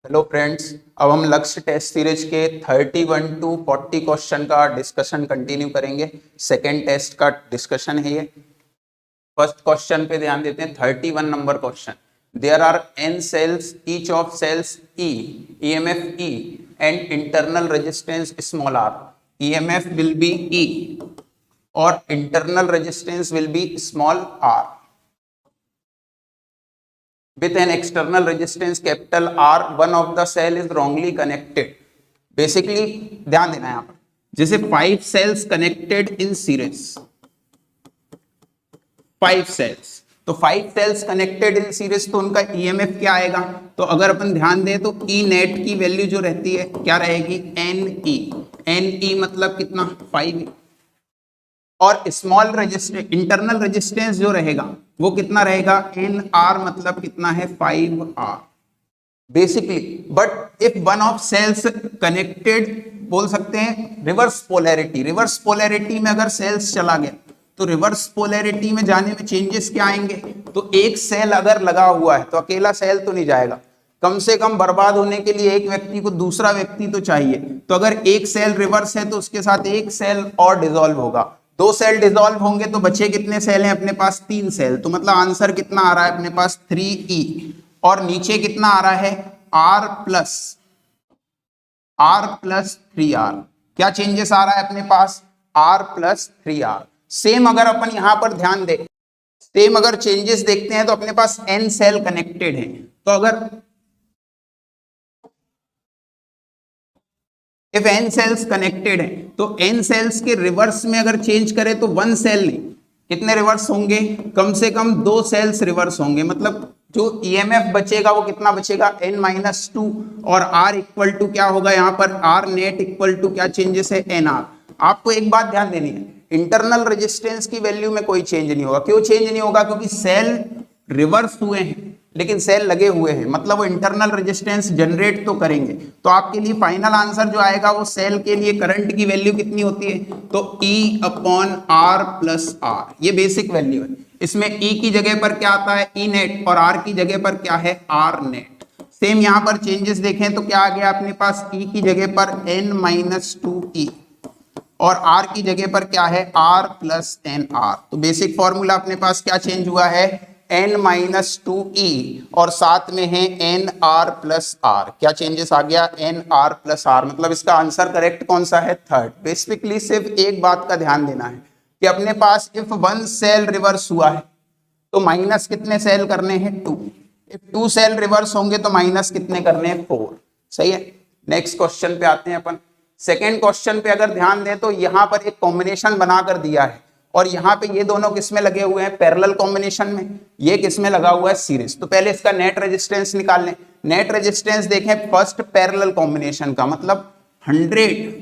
Hello friends, अब हम लक्ष्य टेस्ट सीरीज के 31 टू 40 क्वेश्चन का डिस्कशन कंटिन्यू करेंगे। सेकेंड टेस्ट का डिस्कशन है ये। फर्स्ट क्वेश्चन पे ध्यान देते हैं। 31 number question. There are n cells, each of cells E, EMF E and internal resistance small r. EMF will be E और internal resistance will be small r. With an external resistance capital R, one of the cell is wrongly connected. Basically ध्यान देना है यहाँ पर, जैसे 5 cells connected in series, 5 cells, तो 5 cells connected in series, तो उनका EMF क्या आएगा? तो अगर अपन ध्यान दें तो E नेट की वैल्यू जो रहती है क्या रहेगी? NE मतलब कितना? 5। और स्मॉल रेजिस्टेंस, इंटरनल रेजिस्टेंस जो रहेगा वो कितना रहेगा? NR मतलब कितना है? 5R basically. But if one of cells connected, बोल सकते हैं रिवर्स पोलैरिटी, रिवर्स पोलैरिटी में अगर सेल्स चला गया तो रिवर्स पोलैरिटी में जाने में चेंजेस क्या आएंगे? तो एक सेल अगर लगा हुआ है तो अकेला सेल तो नहीं जाएगा, कम से कम बर्बाद होने के लिए एक व्यक्ति को दूसरा व्यक्ति तो चाहिए। तो अगर एक सेल रिवर्स है तो उसके साथ एक सेल और डिसॉल्व होगा, 2 सेल डिसॉल्व होंगे तो बचे कितने सेल हैं अपने पास? 3 सेल। तो मतलब आंसर कितना आ रहा है अपने पास? 3E। और नीचे कितना आ रहा है? R plus 3R। क्या चेंजेस आ रहा है अपने पास? R plus 3R। सेम अगर अपन यहां पर ध्यान दें, सेम अगर चेंजेस देखते हैं तो अपने पास N सेल कनेक्टेड है, तो अगर इफ n सेल्स कनेक्टेड है तो n सेल्स के रिवर्स में अगर चेंज करें तो 1 सेल नहीं, कितने रिवर्स होंगे? कम से कम 2 सेल्स रिवर्स होंगे। मतलब जो EMF बचेगा वो कितना बचेगा? n-2। और R इक्वल टू क्या होगा यहाँ पर? R नेट इक्वल टू क्या चेंजेस है? NR। आपको एक बात ध्यान देनी है, इंटरनल रेजिस्टेंस की वैल्यू में कोई चेंज नहीं होगा। क्यों चेंज नहीं होगा? क्योंकि सेल रिवर्स हुए हैं लेकिन सेल लगे हुए हैं, मतलब वो इंटरनल रेजिस्टेंस जनरेट तो करेंगे। तो आपके लिए फाइनल आंसर जो आएगा वो सेल के लिए करंट की वैल्यू कितनी होती है? तो E/R प्लस R, ये बेसिक वैल्यू है। इसमें E की जगह पर क्या आता है? E नेट, और R की जगह पर क्या है? R net. सेम यहां पर चेंजेस देखें तो क्या आ गया अपने पास? E की जगह पर n-2E और R की जगह पर क्या है? R plus NR। तो बेसिक फॉर्मूला अपने पास क्या चेंज हुआ है? n-2E और साथ में है NR प्लस R। क्या चेंजेस आ गया? NR plus R। मतलब इसका आंसर करेक्ट कौन सा है? थर्ड। बेसिकली सिर्फ एक बात का ध्यान देना है कि अपने पास इफ 1 सेल रिवर्स हुआ है तो माइनस कितने सेल करने हैं? 2। इफ 2 सेल रिवर्स होंगे तो माइनस कितने करने हैं? 4। सही है। नेक्स्ट क्वेश्चन पे आते हैं अपन। सेकेंड क्वेश्चन पे अगर ध्यान दें तो यहां पर एक कॉम्बिनेशन बनाकर दिया है और यहाँ पे ये दोनों किसमें लगे हुए हैं? पैरेलल कॉम्बिनेशन में। ये किसमें लगा हुआ है? सीरीज। तो पहले इसका नेट रेजिस्टेंस निकाल लें। नेट रेजिस्टेंस देखें फर्स्ट पैरेलल कॉम्बिनेशन का, मतलब 100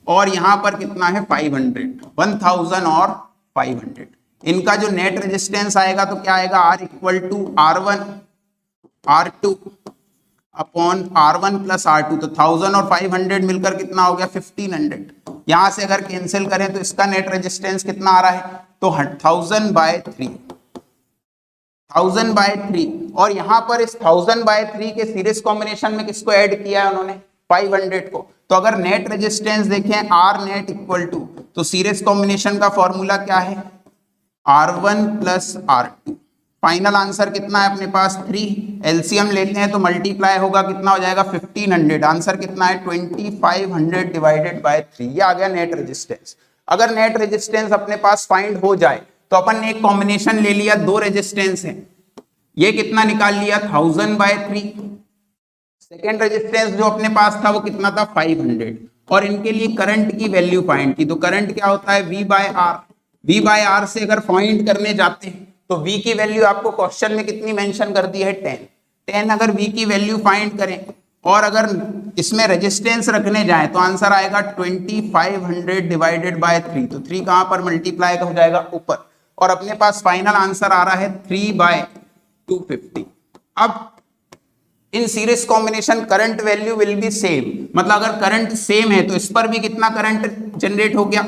और यहां पर कितना है? 500, 1000 और 500। इनका जो नेट रेजिस्टेंस आएगा तो क्या आएगा? R equal to R1 R2 upon R1 plus R2। तो 1000 और 500 मिलकर कितना हो गया? 1500। यहां से अगर कैंसिल करें तो इसका नेट रेजिस्टेंस कितना आ रहा है? तो 1000/3, 1000/3। और यहां पर इस 1000/3 के सीरीज कॉम्बिनेशन में किसको ऐड किया है उन्होंने? 500 को। तो अगर नेट रेजिस्टेंस देखें R नेट इक्वल टू, तो सीरीज कॉम्बिनेशन का फॉर्मूला क्या है? R1 plus R2। Final answer कितना है अपने पास? 3। एलसीएम लेते हैं तो मल्टीप्लाई होगा, कितना हो जाएगा? 1500। आंसर कितना है? 2500 डिवाइडेड बाय 3। ये आ गया नेट रेजिस्टेंस। अगर नेट रेजिस्टेंस अपने पास फाइंड हो जाए तो अपन ने एक कॉम्बिनेशन ले लिया, 2 रेजिस्टेंस है, ये कितना निकाल लिया? 1000/3। सेकेंड रेजिस्टेंस जो अपने पास था वो कितना था? 500। और इनके लिए करंट की वैल्यू फाइंड की। तो करंट क्या होता है? V/R। V/R से अगर फाइंड करने जाते हैं तो V की वैल्यू आपको क्वेश्चन में कितनी मेंशन कर दी है? 10। अगर V की वैल्यू फाइंड करें और अगर इसमें रेजिस्टेंस रखने जाएं तो आंसर आएगा 2500 डिवाइडेड बाय 3। तो 3 कहां पर मल्टीप्लाई हो जाएगा? ऊपर। और अपने पास फाइनल आंसर आ रहा है 3/250। अब in series combination current value will be same, मतलब अगर करंट सेम है तो इस पर भी कितना करंट जनरेट हो गया?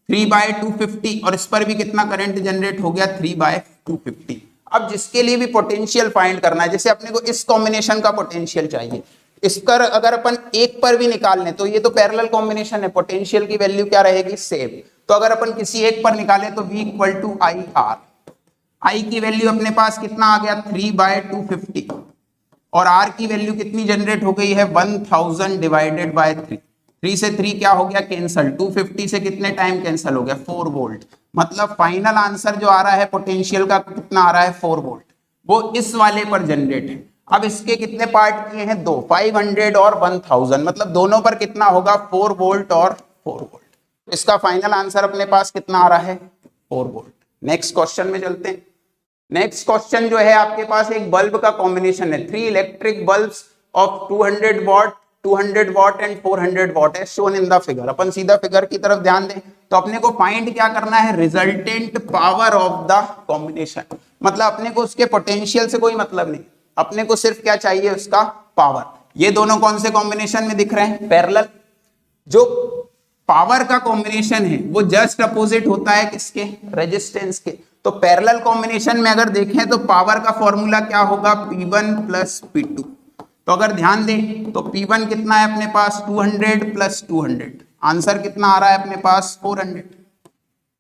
3/250। और इस पर भी कितना करंट जनरेट हो गया? 3/250। अब जिसके लिए भी पोटेंशियल फाइंड करना है, जैसे अपने को इस कॉम्बिनेशन का पोटेंशियल चाहिए, इसका अगर अपन एक पर भी निकाल लें तो ये तो पैरेलल कॉम्बिनेशन है, पोटेंशियल की वैल्यू क्या रहेगी, सेम। तो अगर अपन किसी एक पर निकालें तो V equal to I R, I की वैल्यू अपने पास कितना आ गया 3/250 और आर की वैल्यू कितनी जनरेट हो गई है 1000 डिवाइडेड बाय 3। 3 से 3 क्या हो गया कैंसल, 250 से कितने टाइम कैंसल हो गया 4 वोल्ट। मतलब फाइनल आंसर जो आ रहा है पोटेंशियल का कितना आ रहा है 4 वोल्ट, वो इस वाले पर जनरेट है। अब इसके कितने पार्ट किए हैं, 2, 500 और 1000, मतलब दोनों पर कितना होगा 4 वोल्ट और 4 वोल्ट। तो इसका फाइनल आंसर अपने पास कितना आ रहा है 4 वोल्ट। नेक्स्ट क्वेश्चन में चलते हैं। नेक्स्ट क्वेश्चन जो है आपके पास एक बल्ब का कॉम्बिनेशन है, 3 electric bulbs of 200 what, 200 what and 400 what है शोन इन द फिगर। अपन सीधा फिगर की तरफ ध्यान दें तो अपने को फाइंड क्या करना है, resultant power of the combination. मतलब अपने को उसके पोटेंशियल से कोई मतलब नहीं, अपने को सिर्फ क्या चाहिए उसका पावर। ये दोनों कौन से कॉम्बिनेशन में दिख रहे हैं, पैरेलल। जो पावर का कॉम्बिनेशन है वो जस्ट अपोजिट होता है किसके, रेजिस्टेंस के। तो पैरेलल कॉम्बिनेशन में अगर देखें तो पावर का फॉर्मूला क्या होगा P1 प्लस P2। तो अगर ध्यान दें तो P1 कितना है अपने पास 200 प्लस 200, आंसर कितना आ रहा है अपने पास 400।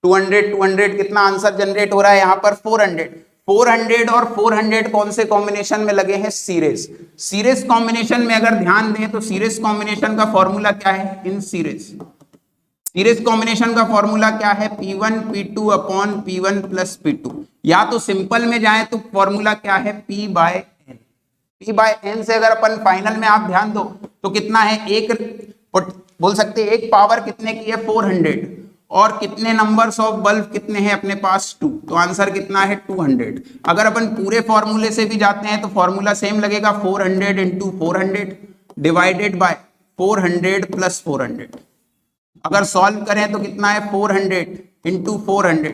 200 कितना आंसर जनरेट हो रहा है यहाँ पर 400। 400 और 400 कौन से कॉम्बिनेशन में लगे हैं, सीरीज। सीरीज कॉम्बिनेशन में अगर ध्यान दें तो सीरीज कॉम्बिनेशन का फॉर्मूला क्या है, इन सीरीज। सीरीज कॉम्बिनेशन का फॉर्मूला क्या है, P1 P2 upon P1 plus P2। या तो सिंपल में जाए तो फॉर्मूला क्या है P/N। P/N से अगर अपन फाइनल में आप ध्यान दो तो कितना है, एक बोल सकते हैं एक पावर कितने की है 400 और कितने नंबर्स ऑफ बल्ब कितने हैं अपने पास 2, तो आंसर कितना है 200। अगर अपन पूरे फॉर्मूले से भी जाते हैं तो फॉर्मूला सेम लगेगा, 400 इंटू 400 डिवाइडेड बाय 400 प्लस 400। अगर सॉल्व करें तो कितना है 400 इंटू 400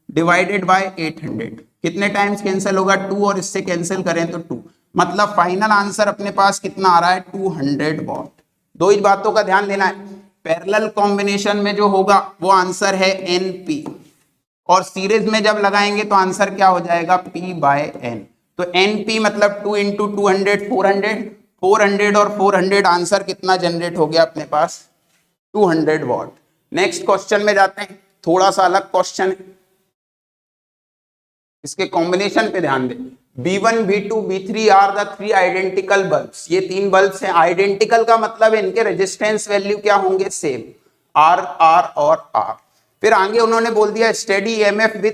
डिवाइडेड बाय 800। कितने टाइम्स कैंसिल होगा 2 और इससे कैंसिल करें तो 2। मतलब फाइनल आंसर अपने पास कितना आ रहा है 200 वॉट। दो ही बातों का ध्यान देना है, पैरेलल कॉम्बिनेशन में जो होगा वो आंसर है NP और सीरीज में जब लगाएंगे तो आंसर क्या हो जाएगा P/N। तो NP मतलब 2 इंटू 200 400, 400 और 400 आंसर कितना जनरेट हो गया अपने पास 200 वॉट। नेक्स्ट क्वेश्चन में जाते हैं, थोड़ा सा अलग क्वेश्चन है, इसके कॉम्बिनेशन पे ध्यान दें। B1 B2 B3 are the 3 identical bulbs. ये 3 बल्ब्स हैं, आइडेंटिकल का मतलब इनके रेजिस्टेंस वैल्यू क्या होंगे, सेम, R R और R। फिर आगे उन्होंने बोल दिया steady EMF with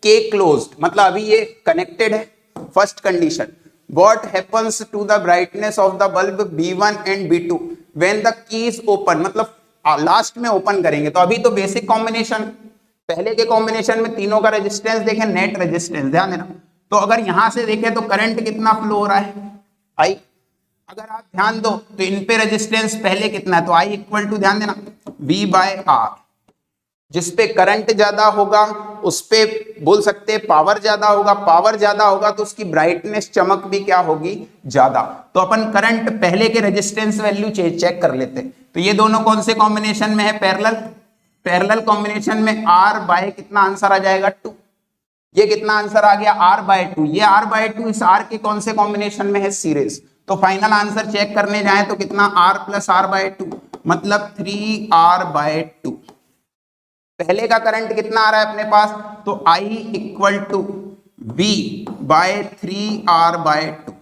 K closed, मतलब अभी ये कनेक्टेड है। First condition, what happens to the brightness of the bulb B1 and B2 when the key is open, मतलब लास्ट में ओपन करेंगे। तो अभी तो बेसिक कॉम्बिनेशन, पहले के कॉम्बिनेशन में तीनों का रेजिस्टेंस देखें, नेट रेजिस्टेंस, ध्यान देना। तो अगर यहां से देखें तो करंट कितना फ्लो हो रहा है I। अगर आप ध्यान दो तो इन पे रेजिस्टेंस पहले कितना है, तो I इक्वल टू ध्यान देना V/R। जिस पे करंट ज्यादा होगा उस पे बोल सकते हैं पावर ज्यादा होगा, पावर ज्यादा होगा तो उसकी ब्राइटनेस चमक भी क्या होगी ज्यादा। तो अपन करंट पहले के रेजिस्टेंस वैल्यू चेक कर लेते हैं। तो ये दोनों कौन से कॉम्बिनेशन में है, पैरेलल। पैरेलल कॉम्बिनेशन में R/, कितना आंसर आ जाएगा 2। ये कितना आंसर आ गया R/2। ये R/2 इस R के कौन से कॉम्बिनेशन में है, सीरीज। तो फाइनल आंसर चेक करने जाए तो कितना R प्लस R/2 मतलब 3R/2। पहले का करंट कितना आ रहा है अपने पास, तो I इक्वल टू V/3R/2।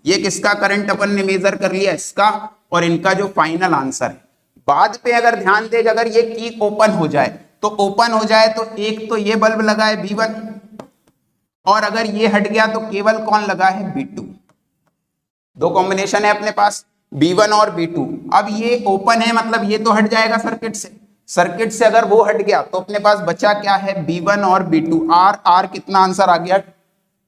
ये किसका करंट अपन ने मेजर कर लिया, इसका, और इनका जो फाइनल आंसर है। बाद पे अगर ध्यान दे, अगर ये की ओपन हो जाए तो एक तो ये बल्ब लगा है B1 और अगर ये हट गया तो केवल कौन लगा है B2। दो कॉम्बिनेशन है अपने पास B1 और B2। अब ये ओपन है मतलब ये तो हट जाएगा सर्किट से। सर्किट से अगर वो हट गया तो अपने पास बचा क्या है B1 और B2। R कितना आंसर आ गया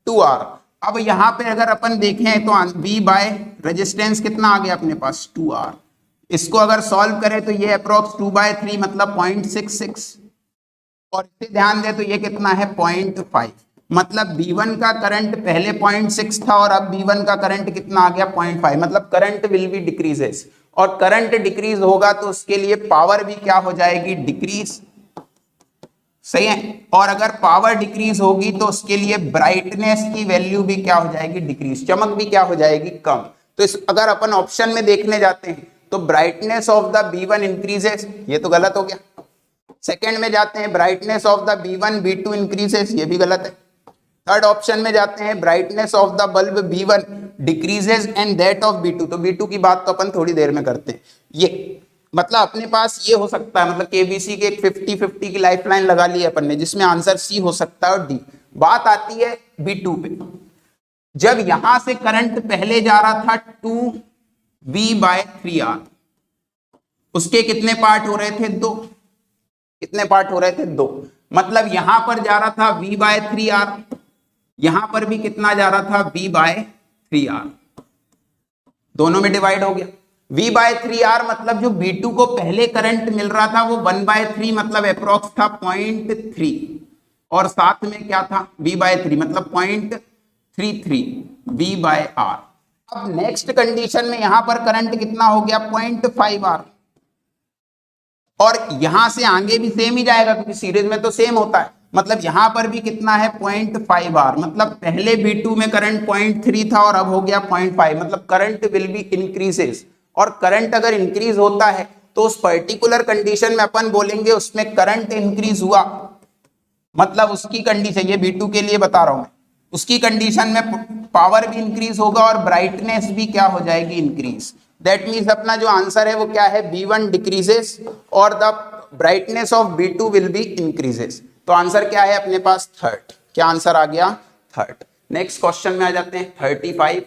2R। अब यहां पे अगर अपन देखें तो V बाय रेजिस्टेंस कितना आ गया अपने पास 2R। इसको अगर सॉल्व करें तो ये अप्रोक्स 2/3 मतलब 0.66 और इसे ध्यान दे तो ये कितना है 0.5। मतलब B1 का करंट पहले 0.6 था और अब B1 का करंट कितना आ गया 0.5। मतलब करंट विल बी डिक्रीजेस और करंट डिक्रीज होगा तो उसके लिए पावर भी क्या हो जाएगी डिक्रीज। सही है। और अगर पावर डिक्रीज होगी तो उसके लिए ब्राइटनेस की वैल्यू भी क्या हो जाएगी, डिक्रीज, चमक भी क्या हो जाएगी, कम। तो इस अगर अपन ऑप्शन में देखने जाते हैं तो brightness of the B1 increases, ये तो गलत हो गया। सेकंड में जाते हैं brightness of the B1 B2 increases, ये भी गलत है। थर्ड ऑप्शन में जाते हैं brightness of the bulb B1 decreases and that of B2, तो B2 की बात तो अपन थोड़ी देर में करते हैं। ये मतलब अपने पास ये हो सकता है, मतलब केबीसी के एक 50-50 की लाइफलाइन लगा ली है अपन ने, जिसमें आंसर सी हो सकता है और डी। बात आती है B2 पे। जब यहां से करंट पहले जा रहा था 2V/3R, उसके कितने पार्ट हो रहे थे, 2। कितने पार्ट हो रहे थे, 2। मतलब यहां पर जा रहा था V/3R, यहां पर भी कितना जा रहा था, V/3R, दोनों में डिवाइड हो गया। V/3R मतलब जो B2 को पहले करंट मिल रहा था वो 1/3 मतलब अप्रोक्स था 0.3, और साथ में क्या था, V/3 मतलब 0.33 V/R। अब नेक्स्ट कंडीशन में यहां पर करंट कितना हो गया, 0.5R, और यहां से आगे भी सेम ही जाएगा क्योंकि सीरीज में तो सेम होता है। मतलब यहां पर भी कितना है, 0.5R, मतलब पहले B2 में करंट 0.3 था और अब हो गया 0.5, मतलब करंट विल बी इंक्रीजेस। और करंट अगर इंक्रीज होता है तो उस पर्टिकुलर कंडीशन में अपन बोलेंगे उसमें करंट इंक्रीज हुआ, मतलब उसकी कंडीशन, ये B2 के लिए बता रहा हूं मैं, उसकी कंडीशन में पावर भी इंक्रीज होगा और ब्राइटनेस भी क्या हो जाएगी, इंक्रीज। दैट मीन्स अपना जो आंसर है वो क्या है, B1 डिक्रीजेस और the brightness of B2 will be increases. तो आंसर क्या है अपने पास, थर्ड। क्या आंसर आ गया, थर्ड। नेक्स्ट क्वेश्चन में आ जाते हैं 35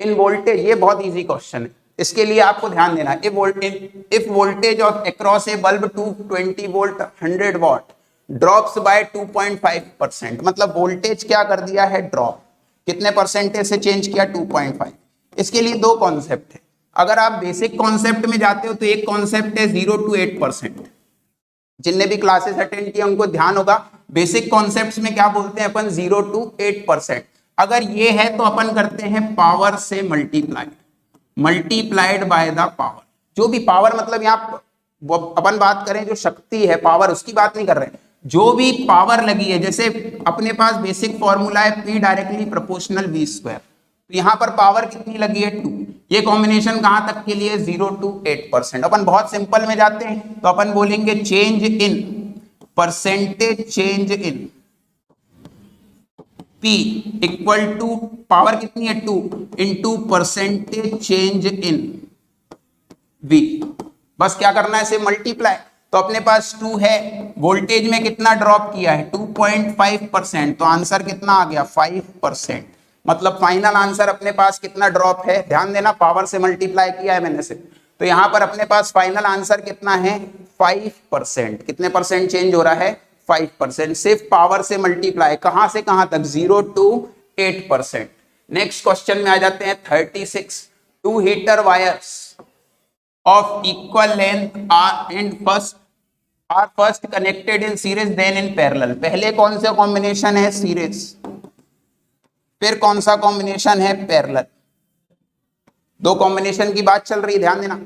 इन वोल्टेज। ये बहुत इजी क्वेश्चन है, इसके लिए आपको ध्यान देना है। If voltage of across a bulb 220 volt 100 watt drops by 2.5%, मतलब वोल्टेज क्या कर दिया है, ड्रॉप। कितने परसेंटेज से चेंज किया, 2.5। इसके लिए दो कॉन्सेप्ट है। अगर आप बेसिक कॉन्सेप्ट में जाते हो तो एक कॉन्सेप्ट है 0 to 8%। जिनने भी क्लासेस अटेंड किया उनको ध्यान होगा, बेसिक कॉन्सेप्ट्स में क्या बोलते हैं अपन, 0 to 8%। अगर ये है तो अपन करते हैं पावर से मल्टीप्लाइड बाय द पावर। जो भी पावर, मतलब यहाँ अपन बात करें जो शक्ति है, पावर, उसकी बात नहीं कर रहे हैं, जो भी पावर लगी है। जैसे अपने पास बेसिक फॉर्मूला है P directly proportional V square, तो यहाँ पर पावर कितनी लगी है, 2। ये कॉम्बिनेशन कहां तक के लिए, 0 to 8%। अपन बहुत सिंपल में जाते हैं तो अपन बोलेंगे change in percentage change in P equal to power कितनी है, 2 into percentage change in V। बस क्या करना है, इसे मल्टीप्लाई। तो अपने पास 2 है, वोल्टेज में कितना ड्रॉप किया है, 2.5%, तो आंसर कितना आ गया, 5%। मतलब फाइनल आंसर अपने पास कितना ड्रॉप है, ध्यान देना, पावर से मल्टीप्लाई किया है मैंने से, तो यहां पर अपने पास फाइनल आंसर कितना है, 5%। कितने परसेंट चेंज हो रहा है, 5%। सिर्फ पावर से मल्टीप्लाई, कहां से कहां तक, 0 to 8%। नेक्स्ट क्वेश्चन में आ जाते हैं 36। 2 heater wires of equal length are first connected in series then in parallel। पहले कौन सा कॉम्बिनेशन है, सीरीज, फिर कौन सा कॉम्बिनेशन है, पैरेलल। दो कॉम्बिनेशन की बात चल रही है, ध्यान देना।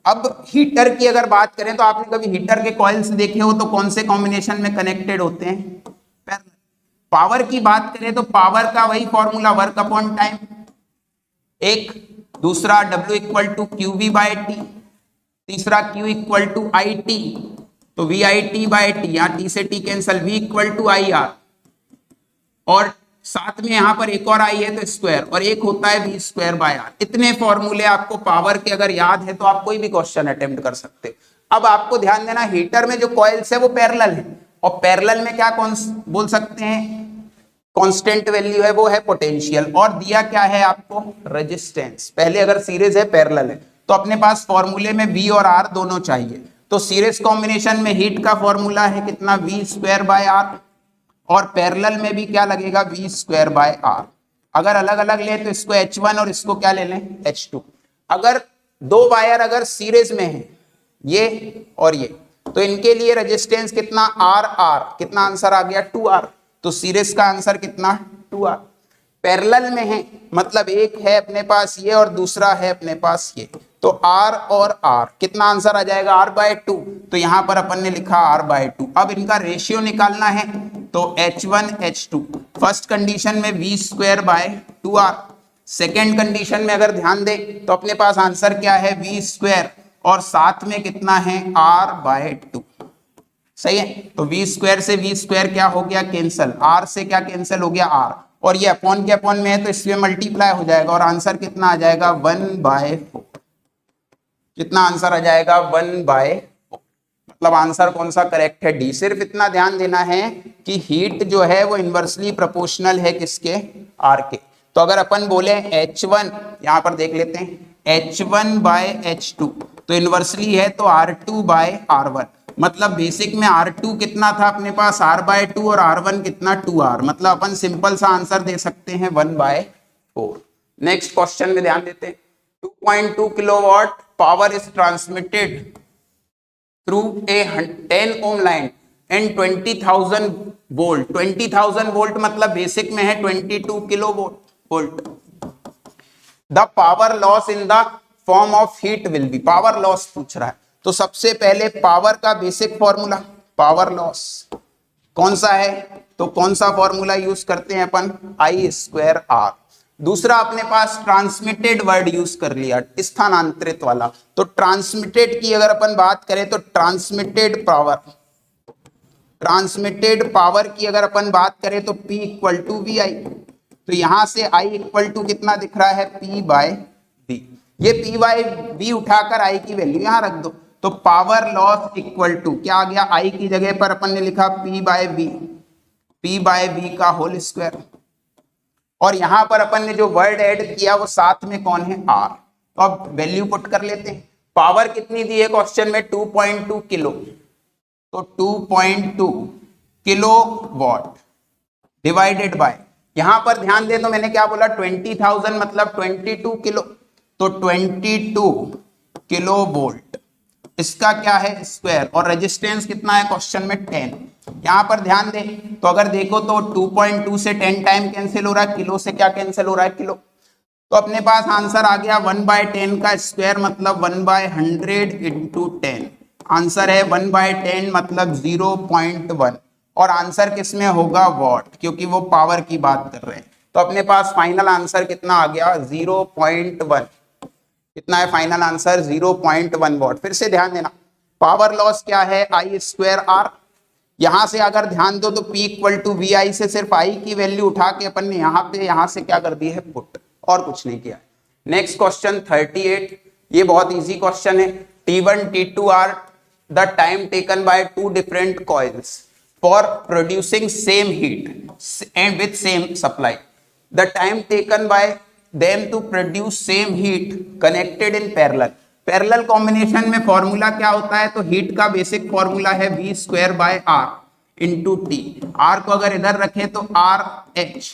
अब हीटर की अगर बात करें तो आपने कभी हीटर के कॉइल्स देखे हो तो कौन से कॉम्बिनेशन में कनेक्टेड होते हैं, पैरेलल। पावर की बात करें तो पावर का वही फॉर्मूला, वर्क अपॉन टाइम, एक। दूसरा W इक्वल टू QV/T, तीसरा Q इक्वल टू IT, तो VIT/T, यहाँ T से T cancel, V equal to IR, और साथ में यहां पर एक और आई है तो स्क्वायर, और एक होता है V²/R। इतने फॉर्मूले आपको पावर के अगर याद है तो आप कोई भी क्वेश्चन अटेम्प्ट कर सकते हो। अब आपको ध्यान देना, हीटर में जो कॉइल्स है वो पैरेलल है, और पैरेलल में क्या बोल सकते हैं, कांस्टेंट वैल्यू है, वो है पोटेंशियल, और दिया क्या है आपको, रेजिस्टेंस। पहले अगर सीरीज है, पैरेलल है, तो अपने पास फॉर्मूले में V और R दोनों चाहिए। तो सीरीज कॉम्बिनेशन में हीट का फॉर्मूला है कितना, V²/R, और पैरेलल में भी क्या लगेगा, V²/R। अगर अलग अलग ले तो इसको H1 और इसको क्या ले लें, H2। अगर दो वायर अगर सीरीज में है, ये और ये, तो इनके लिए रेजिस्टेंस कितना, R। कितना आंसर आ गया, 2R। तो सीरीज का आंसर कितना, 2R। पैरेलल में है मतलब एक है अपने पास ये और दूसरा है अपने पास ये, तो R और R कितना आंसर आ जाएगा, R/2। तो यहां पर अपन ने लिखा R/2। अब इनका रेशियो निकालना है, तो H1 H2 फर्स्ट कंडीशन में V²/2R, सेकेंड कंडीशन में अगर ध्यान दे तो अपने पास आंसर क्या है, V² और साथ में कितना है, R/2। सही है, तो V² से V² क्या हो गया, कैंसल, R से क्या कैंसल हो गया, R, और ये अपॉन के अपॉन में है तो इसमें मल्टीप्लाई हो जाएगा और आंसर कितना आ जाएगा, 1/4। कितना आंसर आ जाएगा, 1/4। मतलब आंसर कौन सा करेक्ट है, डी। सिर्फ इतना ध्यान देना है कि हीट जो है वो इन्वर्सली प्रोपोर्शनल है किसके, R के। तो अगर अपन बोले H1, यहां पर देख लेते हैं, H1/H2 तो इन्वर्सली है तो R2/R1। मतलब बेसिक में R2 कितना था अपने पास, R/2 और R1 कितना, 2R। मतलब अपन सिंपल सा आंसर दे सकते हैं 1/4। नेक्स्ट क्वेश्चन में ध्यान देते हैं। 2.2 kilowatt power is transmitted through a 10 ohm line and 20,000 volt. 20,000 volt मतलब बेसिक में है 22 kilo volt. The power loss in the form of heat will be. Power loss पूछ रहा है, तो सबसे पहले पावर का बेसिक फॉर्मूला, पावर लॉस कौन सा है, तो कौन सा फॉर्मूला यूज करते हैं अपन, I²R। दूसरा अपने पास ट्रांसमिटेड वर्ड यूज कर लिया, स्थानांतरित वाला। तो ट्रांसमिटेड की अगर अपन बात करें तो ट्रांसमिटेड पावर की अगर अपन बात करें तो P = VI। तो यहां से I = कितना दिख रहा है, P/V। ये P/V उठाकर I की वैल्यू यहां रख दो, तो पावर लॉस इक्वल टू क्या आ गया, I की जगह पर अपन ने लिखा P/V का होल स्क्वायर, और यहां पर अपन ने जो वर्ड ऐड किया वो साथ में कौन है, R। तो अब वैल्यू पुट कर लेते हैं। पावर कितनी दी है क्वेश्चन में, 2.2 किलो, तो 2.2 किलो वॉट डिवाइडेड बाय, यहां पर ध्यान दे तो मैंने क्या बोला, 20,000 मतलब 22 किलो, तो 22 किलो वोल्ट, इसका क्या है स्क्वायर, और रेजिस्टेंस कितना है क्वेश्चन में 10। यहां पर ध्यान दे तो अगर देखो तो 2.2 से 10 टाइम कैंसिल हो रहा है, किलो से क्या कैंसिल हो रहा है, किलो। तो अपने पास आंसर आ गया 1/10 का स्क्वायर मतलब 1/100 इंटू 10। आंसर है 1/10 मतलब 0.1, और आंसर किस में होगा, वॉट, क्योंकि वो पावर की बात कर रहे हैं। तो अपने पास फाइनल आंसर कितना आ गया, 0.1। कितना है फाइनल आंसर, 0.1 वॉट। फिर से ध्यान देना, पावर लॉस क्या है, I²R। यहां से अगर ध्यान दो तो P = VI से सिर्फ I की वैल्यू उठा के अपन ने यहां से क्या कर दी है, पुट, और कुछ नहीं किया। नेक्स्ट क्वेश्चन 38, ये बहुत इजी क्वेश्चन है। T1 T2 are the time taken by two different coils for producing same heat and with same supply. The time taken by them to produce same heat connected in parallel। Parallel combination में formula क्या होता है, तो heat का basic formula है V²/R into T। R को अगर इधर रखें तो RH,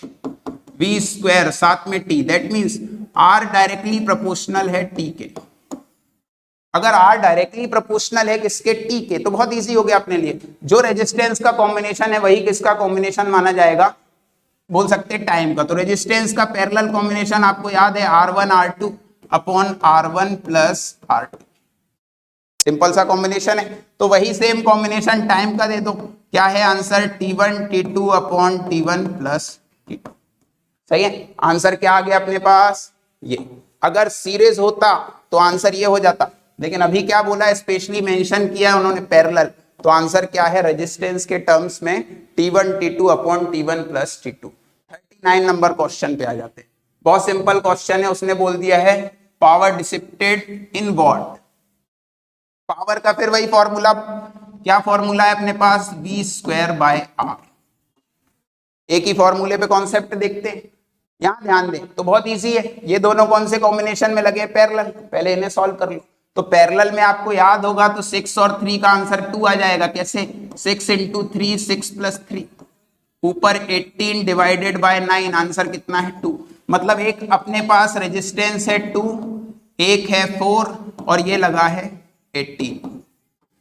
V² साथ में T, that means R directly proportional है T के। अगर R डायरेक्टली प्रोपोर्शनल है किसके, T के, तो बहुत इजी हो गया अपने लिए। जो रेजिस्टेंस का कॉम्बिनेशन है वही किसका कॉम्बिनेशन माना जाएगा, बोल सकते हैं टाइम का। तो रेजिस्टेंस का पैरेलल कॉम्बिनेशन आपको याद है, R1 R2 upon R1 plus R2। Simple सा कॉम्बिनेशन है, तो वही सेम कॉम्बिनेशन टाइम का दे दो, क्या है answer, T1 T2 upon T1 plus T2। सही है, आंसर क्या आ गया अपने पास ये। अगर सीरीज होता तो आंसर ये हो जाता, लेकिन अभी क्या बोला, स्पेशली मेंशन किया उन्होंने पैरेलल, तो आंसर क्या है, रेजिस्टेंस के टर्म्स में T1 T2 upon T1 plus T2। 39 number question पे आ जाते हैं। बहुत सिंपल क्वेश्चन है, उसने बोल दिया है power dissipated in what. Power का फिर वही फॉर्मूला, क्या फॉर्मूला है अपने पास, V²/R। एक ही फॉर्मूले पे कॉन्सेप्ट देखते हैं। यहां ध्यान दें तो बहुत इजी है, ये दोनों कौन से कॉम्बिनेशन में लगे, पैरेलल। पहले इन्हें सॉल्व कर लो। तो पैरेलल में आपको याद होगा तो 6 और 3 का आंसर 2 आ जाएगा। कैसे, 6 इंटू 3, 6 + 3, ऊपर 18 डिवाइडेड बाय 9, आंसर कितना है 2। मतलब एक अपने पास रेजिस्टेंस है 2, एक है 4 और ये लगा है 18।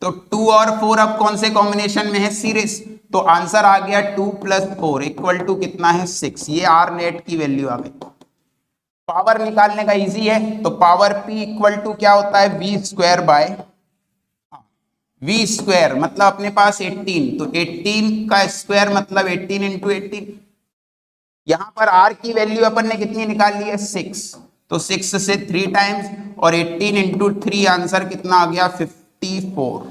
तो 2 और 4 अब कौन से कॉम्बिनेशन में है, सीरीज। तो आंसर आ गया 2 + 4 = कितना है 6। ये R नेट की वैल्यू आ गई। पावर निकालने का इजी है, तो पावर p इक्वल टू क्या होता है v square by v square, मतलब अपने पास 18, तो 18 का स्क्वायर मतलब 18 इंटू 18। यहां पर r की वैल्यू अपन ने कितनी निकाल ली है 6, तो 6 से 3 टाइम्स और 18 इंटू 3 आंसर कितना आ गया 54।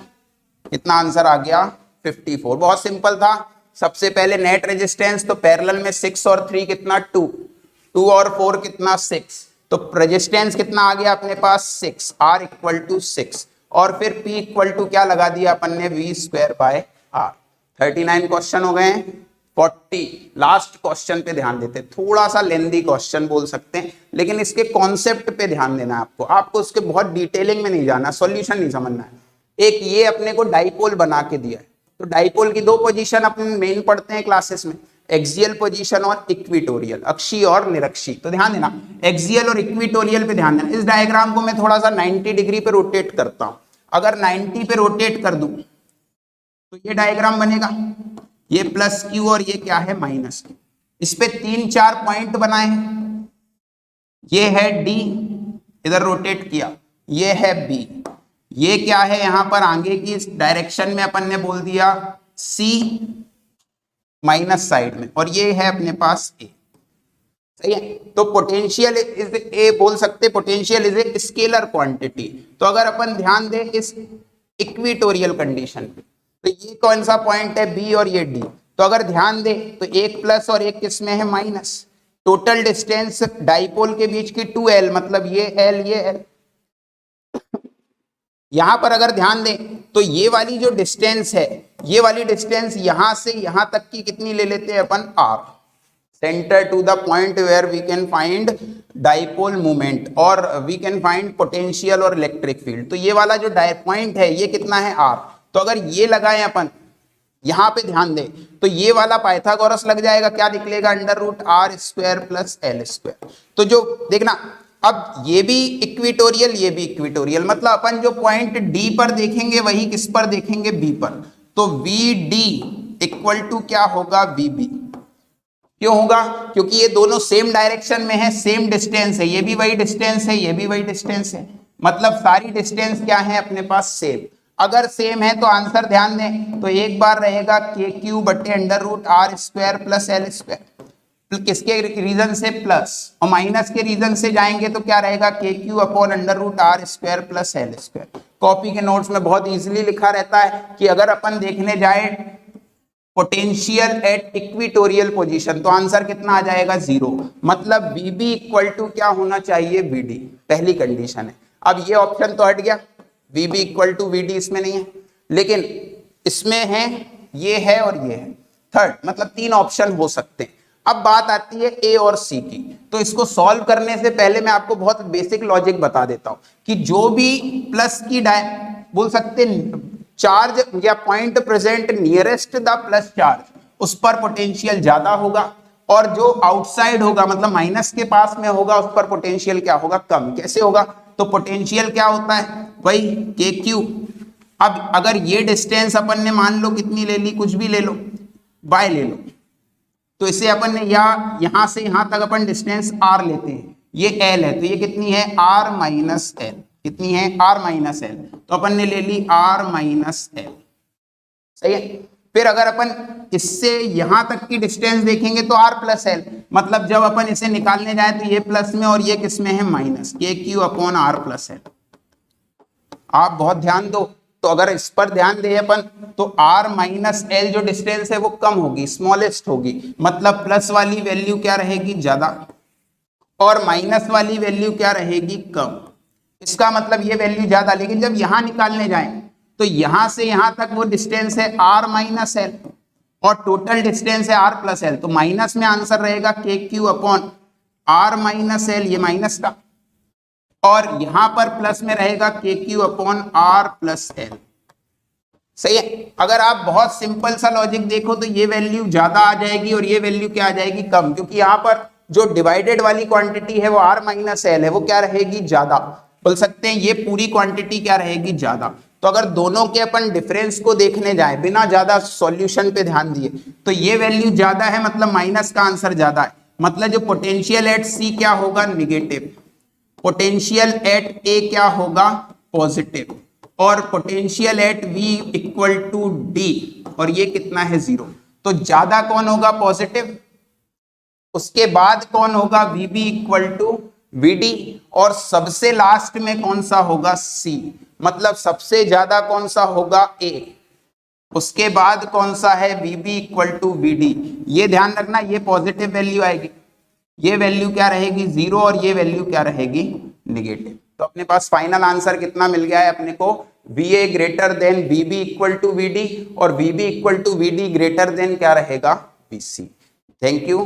कितना आंसर आ गया 54। बहुत सिंपल था। सबसे पहले नेट रेजिस्टेंस, तो पैरेलल में 6 और 3 कितना 2, 2 और 4 कितना 6, तो रेजिस्टेंस कितना आ गया अपने पास 6, R इक्वल टू 6, और फिर P इक्वल टू क्या लगा दिया अपन ने v square by R। 39 question हो गए हैं। 40 लास्ट क्वेश्चन पे ध्यान देते हैं, थोड़ा सा लेंदी क्वेश्चन बोल सकते हैं, लेकिन इसके कॉन्सेप्ट पे ध्यान देना है आपको, आपको उसके बहुत डिटेलिंग में नहीं जाना, सॉल्यूशन नहीं समझना है। एक ये अपने को डाइपोल बना के दिया है, तो डाइपोल की दो पोजीशन अपन मेन पढ़ते हैं क्लासेस में, एक्सियल पोजीशन और इक्विटोरियल, अक्षीय और निरक्षीय। तो ध्यान देना एक्सियल और इक्विटोरियल पे ध्यान देना। इस डायग्राम को मैं थोड़ा सा 90 डिग्री पे रोटेट करता हूं, अगर 90 पे रोटेट कर दूं तो ये डायग्राम बनेगा, ये प्लस क्यू और ये क्या है माइनस क्यू। इस पे 3-4 पॉइंट बनाए हैं, ये है डी, इधर रोटेट किया, ये है बी, ये क्या है यहां पर आगे की इस डायरेक्शन में अपन ने बोल दिया सी माइनस साइड में, और ये है अपने पास ए। सही है, तो पोटेंशियल इज ए बोल सकते, potential is a scalar quantity. तो अगर अपन ध्यान दें इस इक्विटोरियल कंडीशन पे, तो ये कौन सा पॉइंट है बी और ये डी, तो अगर ध्यान दे तो एक प्लस और एक किसमें है माइनस। टोटल डिस्टेंस डाइपोल के बीच की 2l, मतलब ये l ये l। यहां पर अगर ध्यान दें तो ये वाली जो डिस्टेंस है, ये वाली डिस्टेंस यहां से यहां तक की कितनी ले लेते हैं अपन r, centre to the point where we can find dipole movement और वी कैन फाइंड पोटेंशियल और इलेक्ट्रिक फील्ड। तो ये वाला जो पॉइंट है ये कितना है r, तो अगर ये लगाएं अपन यहां पे ध्यान दें तो ये वाला पाइथागोरस लग जाएगा, क्या निकलेगा under root r square plus l square. तो जो देखना अब ये भी इक्विटोरियल ये भी इक्विटोरियल, मतलब अपन जो पॉइंट डी पर देखेंगे वही किस पर देखेंगे बी पर, तो वी डी इक्वल टू क्या होगा वी बी। क्यों होगा, क्योंकि ये दोनों सेम डायरेक्शन में है, सेम डिस्टेंस है, ये भी वही डिस्टेंस है ये भी वही डिस्टेंस है, मतलब सारी डिस्टेंस क्या है अपने पास सेम। अगर सेम है तो आंसर ध्यान दें तो एक बार रहेगा के क्यू बटे under root R square plus L square, किसके रीजन से प्लस, और माइनस के रीजन से जाएंगे तो क्या रहेगा K Q upon under root R square plus L square. Copy के नोट्स में बहुत इजीली लिखा रहता है कि अगर अपन देखने जाए पोटेंशियल एट इक्विटोरियल पोजीशन तो आंसर कितना आ जाएगा 0, मतलब VB इक्वल टू क्या होना चाहिए VD, पहली कंडीशन है। अब ये ऑप्शन तो हट गया, VB इक्वल टू VD इसमें नहीं है, लेकिन इसमें है, ये है और ये है, थर्ड, मतलब 3 ऑप्शन हो सकते हैं। अब बात आती है A और C की, तो इसको सॉल्व करने से पहले मैं आपको बहुत बेसिक लॉजिक बता देता हूं कि जो भी प्लस की बोल सकते चार्ज या point present nearest the plus charge, उस पर पोटेंशियल ज्यादा होगा, और जो आउटसाइड होगा मतलब माइनस के पास में होगा उस पर पोटेंशियल क्या होगा कम। कैसे होगा, तो पोटेंशियल क्या होता है वही के क्यू। अब अगर ये डिस्टेंस अपन ने मान लो कितनी ले ली, कुछ भी ले लो, बाय ले लो, तो इसे अपन ने यहां से यहां तक अपन डिस्टेंस r लेते हैं, ये l है, तो ये कितनी है r माइनस l, कितनी है r माइनस l, तो अपन ने ले ली r माइनस l। सही है, फिर अगर अपन इससे यहां तक की डिस्टेंस देखेंगे तो r प्लस l, मतलब जब अपन इसे निकालने जाए तो ये प्लस में और ये किस में है माइनस, के Q upon r plus l। आप बहुत ध्यान दो, तो अगर इस पर ध्यान दें अपन तो r माइनस l जो डिस्टेंस है वो कम होगी, स्मॉलेस्ट होगी, मतलब प्लस वाली वैल्यू क्या रहेगी ज्यादा और माइनस वाली वैल्यू क्या रहेगी कम। इसका मतलब ये वैल्यू ज्यादा, लेकिन जब यहां निकालने जाएं तो यहां से यहां तक वो डिस्टेंस है r माइनस l और टोटल डिस्टेंस है r प्लस l, तो माइनस में आंसर रहेगा K Q upon r minus l, ये माइनस का, और यहां पर प्लस में रहेगा K Q upon r plus l। सही है, अगर आप बहुत सिंपल सा लॉजिक देखो तो ये वैल्यू ज्यादा आ जाएगी और ये वैल्यू क्या आ जाएगी कम, क्योंकि यहाँ पर जो डिवाइडेड वाली क्वांटिटी है वो r माइनस l है, वो क्या रहेगी ज्यादा, बोल सकते हैं ये पूरी क्वांटिटी क्या रहेगी ज्यादा। तो अगर दोनों के अपन डिफरेंस को देखने जाए बिना ज्यादा सॉल्यूशन पे ध्यान दिए तो ये वैल्यू ज्यादा है, मतलब माइनस का आंसर ज्यादा है, मतलब जो पोटेंशियल एट सी क्या होगा, निगेटिव, पोटेंशियल एट ए क्या होगा, पॉजिटिव, और potential at V equal to D, और ये कितना है, 0। तो ज्यादा कौन होगा, पॉजिटिव, उसके बाद कौन होगा, वीबी इक्वल टू वीडी, और सबसे लास्ट में कौन सा होगा, सी, मतलब सबसे ज्यादा कौन सा होगा, ए, उसके बाद कौन सा है, वीबी इक्वल टू वीडी। ये ध्यान रखना, ये पॉजिटिव वैल्यू आएगी, ये वैल्यू क्या रहेगी, 0, और ये वैल्यू क्या रहेगी, निगेटिव। तो अपने पास फाइनल आंसर कितना मिल गया है अपने को, VA greater than VB equal to VD, और VB equal to VD greater than क्या रहेगा, VC। Thank you.